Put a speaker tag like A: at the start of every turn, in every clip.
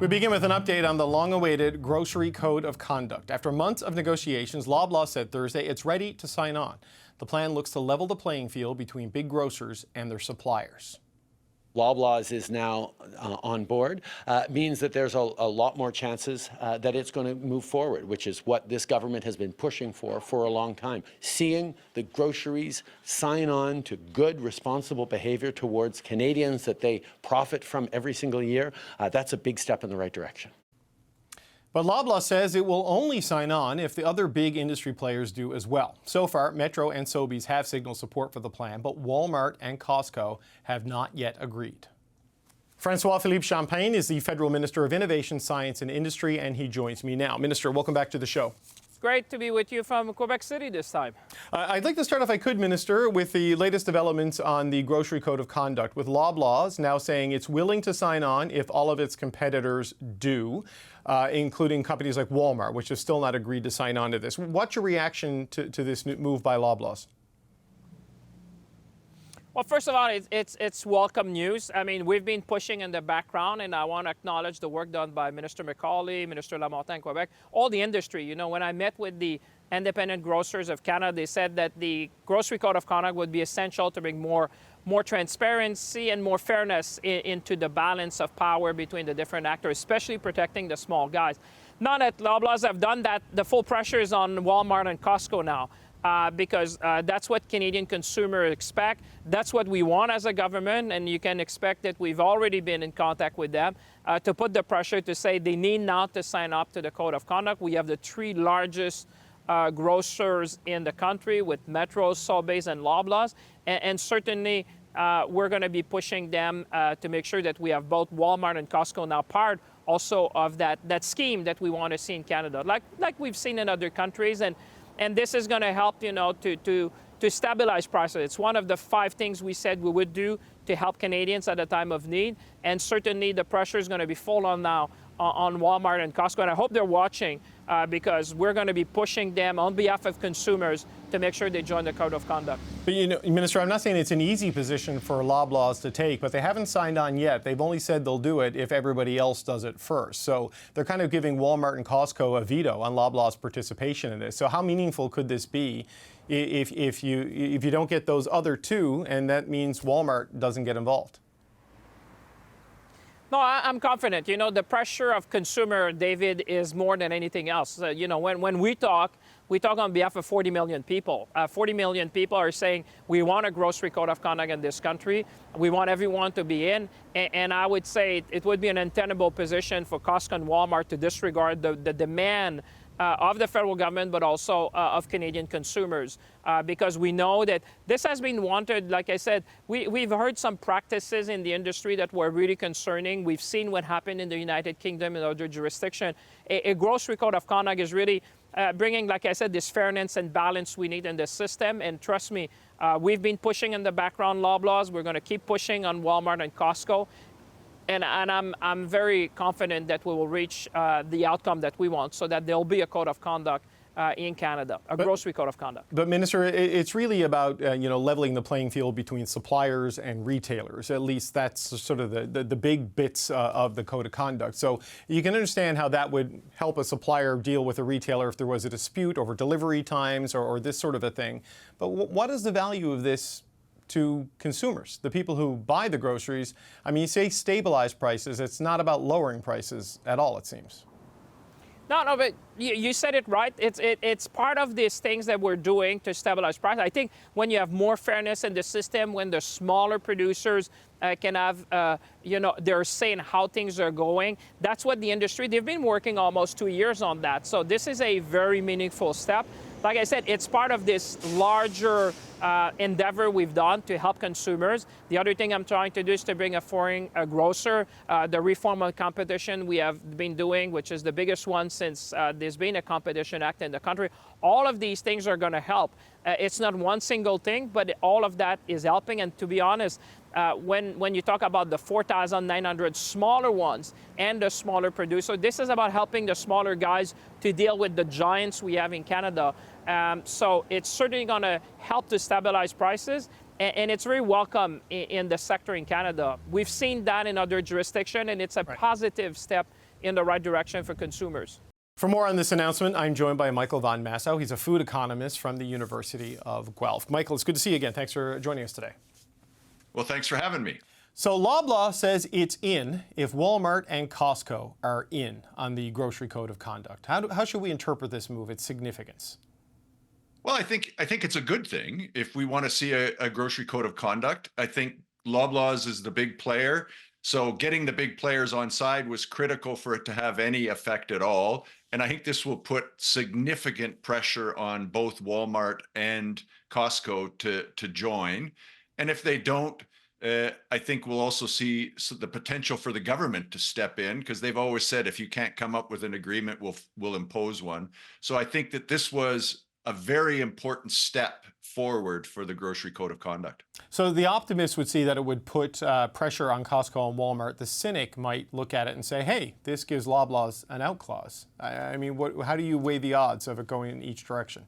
A: We begin with an update on the long-awaited Grocery Code of Conduct. After months of negotiations, Loblaw said Thursday it's ready to sign on. The plan looks to level the playing field between big grocers and their suppliers.
B: Loblaw is now on board, means that there's a lot more chances that it's going to move forward, which is what this government has been pushing for a long time. Seeing the groceries sign on to good, responsible behavior towards Canadians that they profit from every single year, that's a big step in the right direction.
A: But Loblaw says it will only sign on if the other big industry players do as well. So far, Metro and Sobeys have signaled support for the plan, but Walmart and Costco have not yet agreed. François-Philippe Champagne is the Federal Minister of Innovation, Science and Industry, and he joins me now. Minister, welcome back to the show.
C: It's great to be with you from Quebec City this time.
A: I'd like to start, if I could, Minister, with the latest developments on the Grocery Code of Conduct, with Loblaw now saying it's willing to sign on if all of its competitors do, including companies like Walmart, which have still not agreed to sign on to this. What's your reaction to this move by Loblaw?
C: Well, first of all, it's welcome news. I mean, we've been pushing in the background, and I want to acknowledge the work done by Minister McCauley, Minister Lamontagne in Quebec, all the industry. You know, when I met with the independent grocers of Canada, they said that the Grocery Code of Conduct would be essential to bring more transparency and more fairness into the balance of power between the different actors, especially protecting the small guys. Now that Loblaws have done that, the full pressure is on Walmart and Costco now. Because that's what Canadian consumers expect. That's what we want as a government, and you can expect that we've already been in contact with them to put the pressure to say they need now to sign up to the Code of Conduct. We have the three largest grocers in the country with Metro, Sobeys, and Loblaws, and certainly we're going to be pushing them to make sure that we have both Walmart and Costco now part also of that scheme that we want to see in Canada, like we've seen in other countries. And this is going to help, you know, to stabilize prices. It's one of the 5 things we said we would do to help Canadians at a time of need. And certainly the pressure is going to be full on now on Walmart and Costco. And I hope they're watching because we're going to be pushing them on behalf of consumers to make sure they join the Code of Conduct.
A: But, you know, Minister, I'm not saying it's an easy position for Loblaws to take, but they haven't signed on yet. They've only said they'll do it if everybody else does it first. So they're kind of giving Walmart and Costco a veto on Loblaw's participation in this. So how meaningful could this be if you don't get those other two, and that means Walmart doesn't get involved?
C: No, I'm confident. You know, the pressure of consumer, David, is more than anything else. You know, when we talk on behalf of 40 million people. 40 million people are saying we want a grocery code of conduct in this country. We want everyone to be in. And I would say it would be an untenable position for Costco and Walmart to disregard the demand of the federal government, but also of Canadian consumers, because we know that this has been wanted. Like I said, we've heard some practices in the industry that were really concerning. We've seen what happened in the United Kingdom and other jurisdictions. A grocery code of conduct is really bringing, like I said, this fairness and balance we need in the system. And trust me, we've been pushing in the background Loblaws. We're going to keep pushing on Walmart and Costco. And I'm very confident that we will reach the outcome that we want, so that there'll be a code of conduct in Canada, grocery code of conduct.
A: But Minister, it's really about leveling the playing field between suppliers and retailers. At least that's sort of the big bits of the code of conduct. So you can understand how that would help a supplier deal with a retailer if there was a dispute over delivery times or this sort of a thing. But what is the value of this to consumers, the people who buy the groceries? I mean, you say stabilize prices. It's not about lowering prices at all, it seems.
C: No, but you said it right. It's part of these things that we're doing to stabilize price. I think when you have more fairness in the system, when the smaller producers can have, they're saying how things are going, that's what the industry, they've been working almost 2 years on that. So this is a very meaningful step. Like I said, it's part of this larger endeavor we've done to help consumers. The other thing I'm trying to do is to bring a foreign grocer, the reform on competition we have been doing, which is the biggest one since there's been a Competition Act in the country. All of these things are going to help. It's not one single thing, but all of that is helping. And to be honest, when you talk about the 4,900 smaller ones and the smaller producer, this is about helping the smaller guys to deal with the giants we have in Canada. So it's certainly going to help to stabilize prices, and it's very welcome in the sector in Canada. We've seen that in other jurisdictions, and it's a positive step in the right direction for consumers.
A: For more on this announcement, I'm joined by Michael Van Massow. He's a food economist from the University of Guelph. Michael, it's good to see you again. Thanks for joining us today.
D: Well, thanks for having me.
A: So Loblaw says it's in if Walmart and Costco are in on the grocery code of conduct. How should we interpret this move, its significance?
D: Well, I think it's a good thing if we want to see a grocery code of conduct. I think Loblaw's is the big player. So getting the big players on side was critical for it to have any effect at all. And I think this will put significant pressure on both Walmart and Costco to join. And if they don't, I think we'll also see the potential for the government to step in, because they've always said if you can't come up with an agreement, we'll impose one. So I think that this was a very important step forward for the grocery code of conduct.
A: So the optimist would see that it would put pressure on Costco and Walmart. The cynic might look at it and say, hey, this gives Loblaw's an out clause. I mean, how do you weigh the odds of it going in each direction?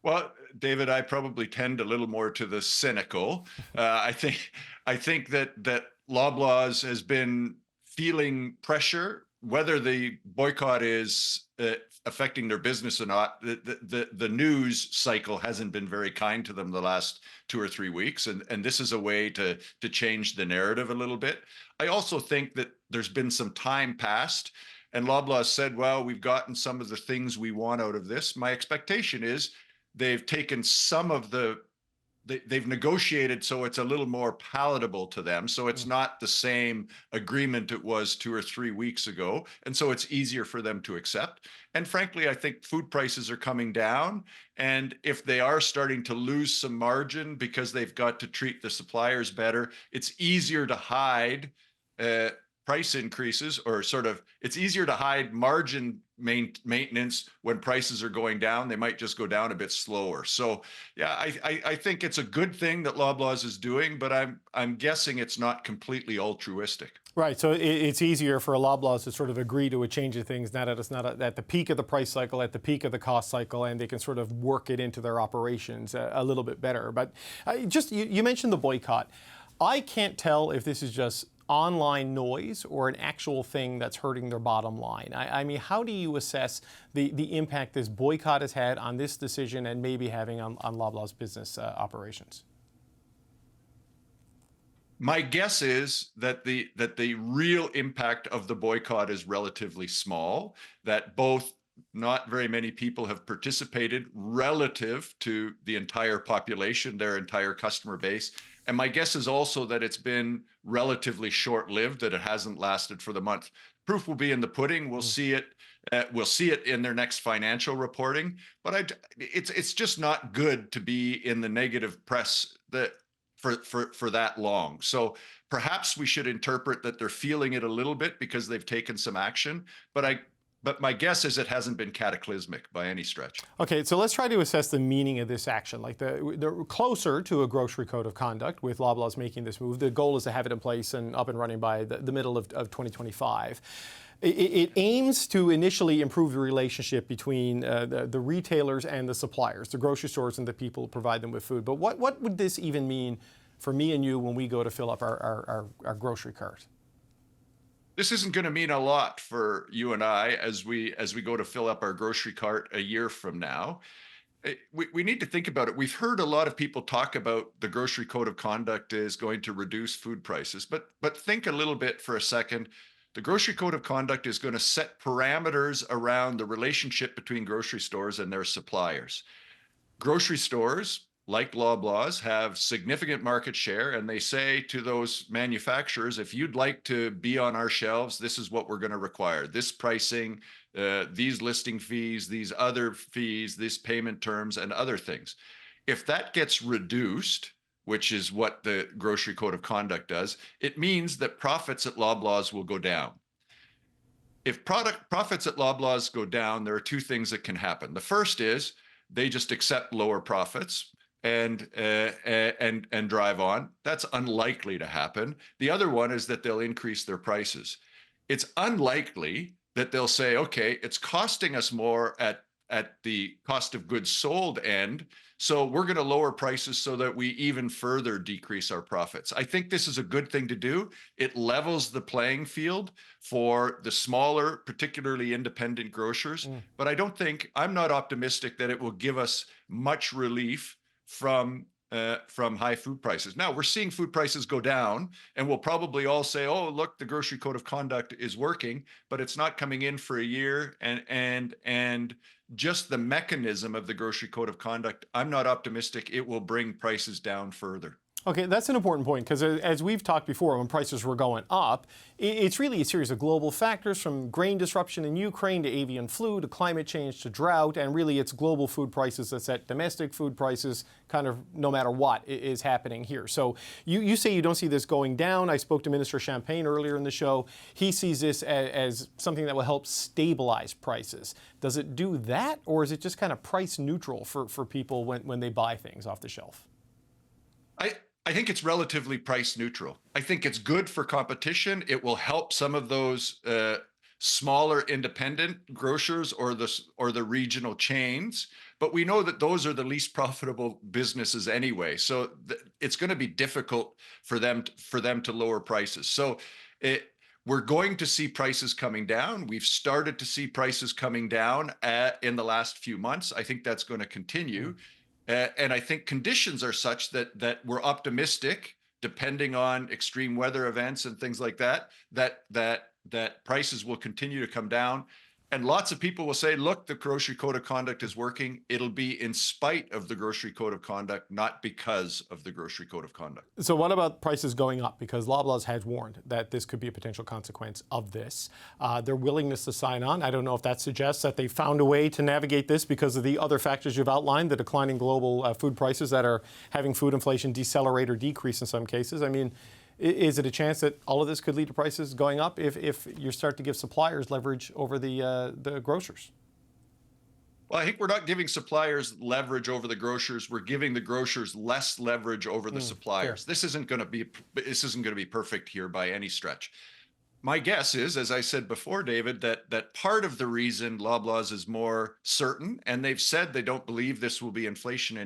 D: Well, David, I probably tend a little more to the cynical. I think that Loblaw's has been feeling pressure, whether the boycott is affecting their business or not. The news cycle hasn't been very kind to them the last 2 or 3 weeks, and this is a way to change the narrative a little bit. I also think that there's been some time passed, and Loblaw said, well, we've gotten some of the things we want out of this. My expectation is they've taken some of they've negotiated so it's a little more palatable to them. So it's not the same agreement it was 2 or 3 weeks ago. And so it's easier for them to accept. And frankly, I think food prices are coming down. And if they are starting to lose some margin because they've got to treat the suppliers better, it's easier to hide price increases, or it's easier to hide margin maintenance when prices are going down. They might just go down a bit slower. So yeah, I think it's a good thing that Loblaw's is doing, but I'm guessing it's not completely altruistic.
A: Right, so it's easier for Loblaws to sort of agree to a change of things now that it's not at the peak of the price cycle, at the peak of the cost cycle, and they can sort of work it into their operations a little bit better. But you mentioned the boycott. I can't tell if this is just online noise or an actual thing that's hurting their bottom line. I mean, how do you assess the impact this boycott has had on this decision and maybe having on Loblaw's business operations?
D: My guess is that the real impact of the boycott is relatively small, that both not very many people have participated relative to the entire population, their entire customer base. And my guess is also that it's been relatively short-lived, that it hasn't lasted for the month. Proof will be in the pudding. We'll see it. We'll see it in their next financial reporting. But it's just not good to be in the negative press for that long. So perhaps we should interpret that they're feeling it a little bit because they've taken some action. But my guess is it hasn't been cataclysmic by any stretch. Okay,
A: so let's try to assess the meaning of this action. Like they're closer to a grocery code of conduct with Loblaw's making this move. The goal is to have it in place and up and running by the middle of 2025. It aims to initially improve the relationship between the retailers and the suppliers, the grocery stores and the people who provide them with food. But what would this even mean for me and you when we go to fill up our grocery cart?
D: This isn't going to mean a lot for you and I as we go to fill up our grocery cart a year from now. We need to think about it. We've heard a lot of people talk about the grocery code of conduct is going to reduce food prices, but think a little bit for a second. The grocery code of conduct is going to set parameters around the relationship between grocery stores and their suppliers. Grocery stores, like Loblaw's, have significant market share, and they say to those manufacturers, if you'd like to be on our shelves, this is what we're going to require. This pricing, these listing fees, these other fees, these payment terms, and other things. If that gets reduced, which is what the grocery code of conduct does, it means that profits at Loblaw's will go down. If profits at Loblaw's go down, there are two things that can happen. The first is they just accept lower profits and drive on. That's unlikely to happen. The other one is that they'll increase their prices. It's unlikely that they'll say, okay, it's costing us more at the cost of goods sold end. So we're going to lower prices so that we even further decrease our profits. I think this is a good thing to do. It levels the playing field for the smaller, particularly independent grocers. But I'm not optimistic that it will give us much relief from high food prices. Now, we're seeing food prices go down, and we'll probably all say, oh, look, the grocery code of conduct is working, but it's not coming in for a year. And just the mechanism of the grocery code of conduct, I'm not optimistic it will bring prices down further.
A: Okay, that's an important point, because as we've talked before, when prices were going up, it's really a series of global factors, from grain disruption in Ukraine to avian flu to climate change to drought, and really it's global food prices that set domestic food prices kind of no matter what is happening here. So you say you don't see this going down. I spoke to Minister Champagne earlier in the show. He sees this as something that will help stabilize prices. Does it do that, or is it just kind of price neutral for people when they buy things off the shelf?
D: I think it's relatively price neutral. I think it's good for competition. It will help some of those smaller independent grocers or the regional chains. But we know that those are the least profitable businesses anyway. So it's going to be difficult for them to lower prices. So we're going to see prices coming down. We've started to see prices coming down in the last few months. I think that's going to continue. And I think conditions are such that we're optimistic, depending on extreme weather events and things like that prices will continue to come down. And lots of people will say, look, the grocery code of conduct is working. It'll be in spite of the grocery code of conduct, not because of the grocery code of conduct.
A: So what about prices going up? Because Loblaws has warned that this could be a potential consequence of this. Their willingness to sign on, I don't know if that suggests that they found a way to navigate this because of the other factors you've outlined, the declining global food prices that are having food inflation decelerate or decrease in some cases. I mean, is it a chance that all of this could lead to prices going up if you start to give suppliers leverage over the grocers?
D: Well, I think we're not giving suppliers leverage over the grocers. We're giving the grocers less leverage over the suppliers.
A: Fair.
D: This isn't going to be perfect here by any stretch. My guess is, as I said before, David, that part of the reason Loblaws is more certain, and they've said they don't believe this will be inflationary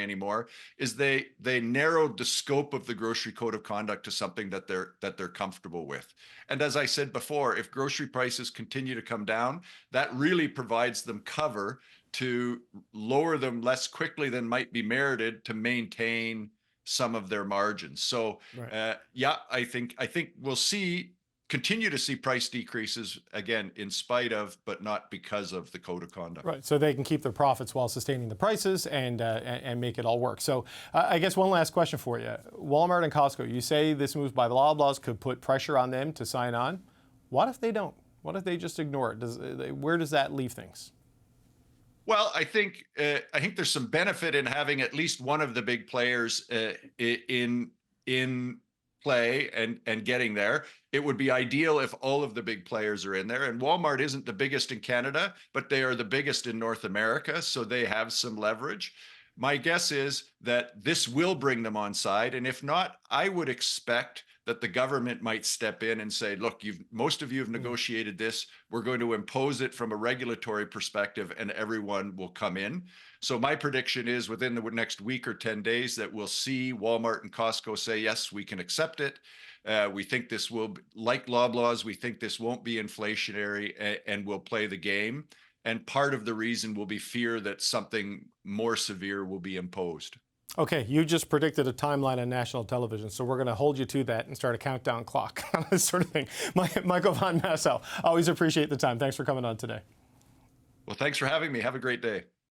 D: anymore, is they narrowed the scope of the grocery code of conduct to something that they're comfortable with. And as I said before, if grocery prices continue to come down, that really provides them cover to lower them less quickly than might be merited to maintain some of their margins. So
A: Right.
D: I think we'll continue to see price decreases again, in spite of, but not because of the code of conduct.
A: Right, so they can keep their profits while sustaining the prices and make it all work. So I guess one last question for you. Walmart and Costco, you say this move by the Loblaws could put pressure on them to sign on. What if they don't? What if they just ignore it? Where does that leave things?
D: Well, I think there's some benefit in having at least one of the big players in play and getting there. It would be ideal if all of the big players are in there. And Walmart isn't the biggest in Canada, but they are the biggest in North America, so they have some leverage. My guess is that this will bring them on side, and if not, I would expect that the government might step in and say, look, most of you have negotiated this. We're going to impose it from a regulatory perspective, and everyone will come in. So my prediction is within the next week or 10 days that we'll see Walmart and Costco say, yes, we can accept it. We think this will, like Loblaws, we think this won't be inflationary and we'll play the game. And part of the reason will be fear that something more severe will be imposed.
A: Okay, you just predicted a timeline on national television, so we're going to hold you to that and start a countdown clock on this sort of thing. Michael Van Nassau, always appreciate the time. Thanks for coming on today.
D: Well, thanks for having me. Have a great day.